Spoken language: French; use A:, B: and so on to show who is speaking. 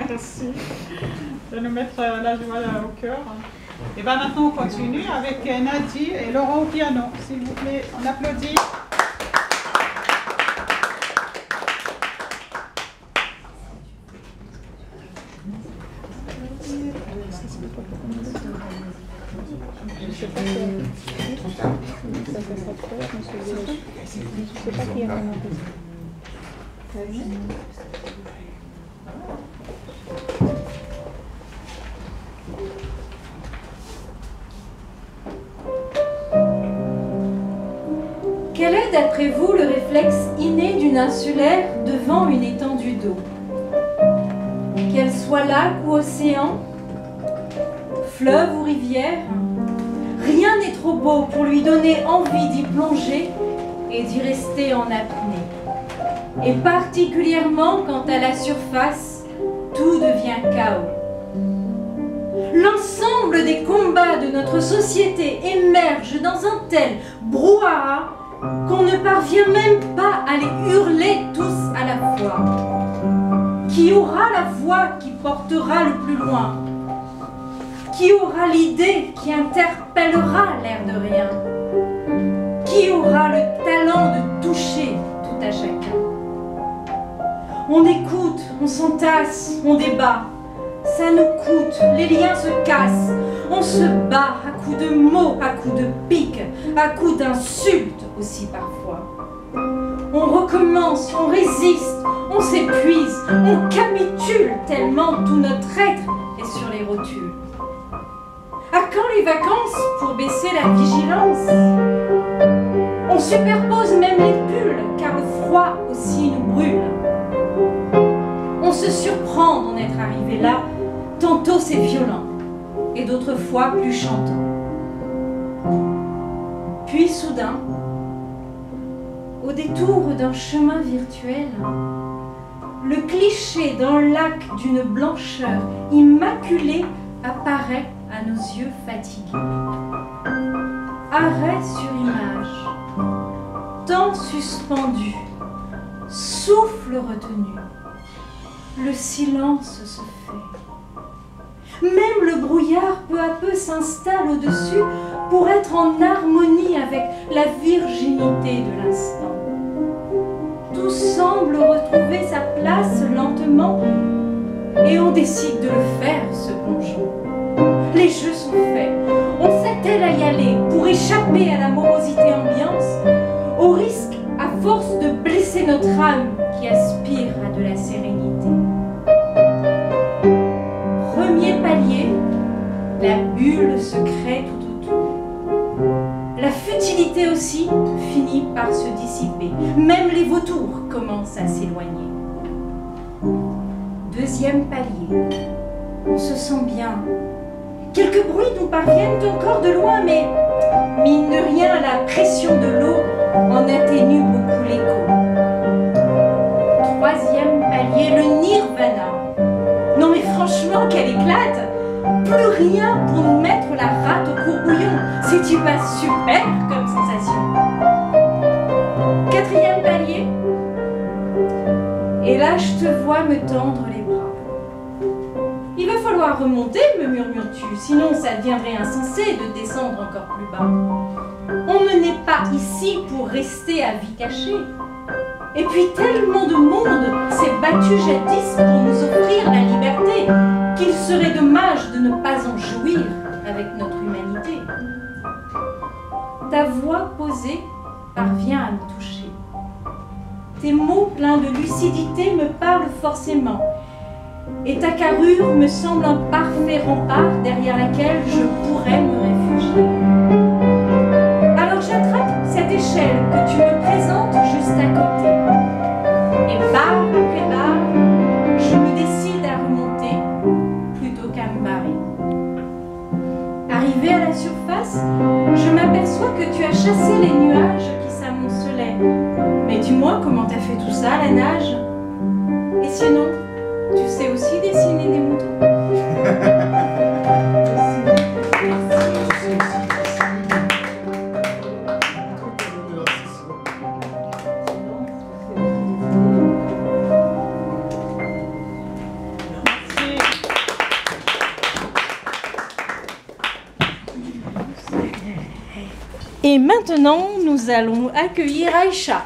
A: Merci de nous mettre la joie au cœur. Et bien maintenant on continue avec Nadie et Laurent au piano. S'il vous plaît, on applaudit. Je ne sais pas qui est vraiment.
B: Quel est, d'après vous, le réflexe inné d'une insulaire devant une étendue d'eau? Qu'elle soit lac ou océan, fleuve ou rivière, rien n'est trop beau pour lui donner envie d'y plonger et d'y rester en apnée. Et particulièrement quand à la surface, tout devient chaos. L'ensemble des combats de notre société émerge dans un tel brouhaha qu'on ne parvient même pas à les hurler tous à la fois. Qui aura la voix qui portera le plus loin? Qui aura l'idée qui interpellera l'air de rien? Qui aura le talent de toucher tout à chacun? On écoute, on s'entasse, on débat. Ça nous coûte, les liens se cassent. On se bat à coups de mots, à coups de piques, à coups d'insultes aussi parfois. On recommence, on résiste, on s'épuise, on capitule tellement tout notre être est sur les rotules. À quand les vacances pour baisser la vigilance? On superpose même les pulls car le froid aussi nous brûle. On se surprend d'en être arrivé là, tantôt c'est violent et d'autres fois plus chantant. Puis soudain, au détour d'un chemin virtuel, le cliché d'un lac d'une blancheur immaculée apparaît à nos yeux fatigués. Arrêt sur image, temps suspendu, souffle retenu, le silence se fait. Même le brouillard peu à peu s'installe au-dessus pour être en harmonie avec la virginité de l'instant. Tout semble retrouver sa place lentement et on décide de le faire, ce plongeon. Les jeux sont faits, on s'attelle à y aller pour échapper à la morosité ambiance, au risque, à force de blesser notre âme qui aspire à de la sérénité. Premier palier, la bulle se crée tout autour. La futilité aussi finit par se dissiper. Même les vautours commencent à s'éloigner. Deuxième palier, on se sent bien. Quelques bruits nous parviennent encore de loin, mais mine de rien, la pression de l'eau en atténue beaucoup l'écho. Troisième palier, le nirvana. Non mais franchement, qu'elle éclate! Plus rien pour nous mettre la rate au courbouillon. C'est-tu pas super comme sensation? Quatrième palier. Et là, je te vois me tendre les bras. Il va falloir remonter, me murmures-tu, sinon ça deviendrait insensé de descendre encore plus bas. On ne n'est pas ici pour rester à vie cachée. Et puis tellement de monde s'est battu jadis pour nous offrir la liberté qu'il serait dommage de ne pas en jouir avec notre humanité. Ta voix posée parvient à me toucher. Tes mots pleins de lucidité me parlent forcément. Et ta carrure me semble un parfait rempart derrière laquelle je pourrais me réfugier. Alors j'attrape cette échelle que tu me présentes juste à côté. Et barre après barre, je me décide à remonter plutôt qu'à me barrer. Arrivé à la surface, je m'aperçois que tu as chassé les nuages qui s'amoncelaient. Mais dis-moi, comment t'as fait tout ça à la nage? Et sinon, tu sais aussi dessiner des moutons? Et maintenant, nous allons accueillir Aïcha.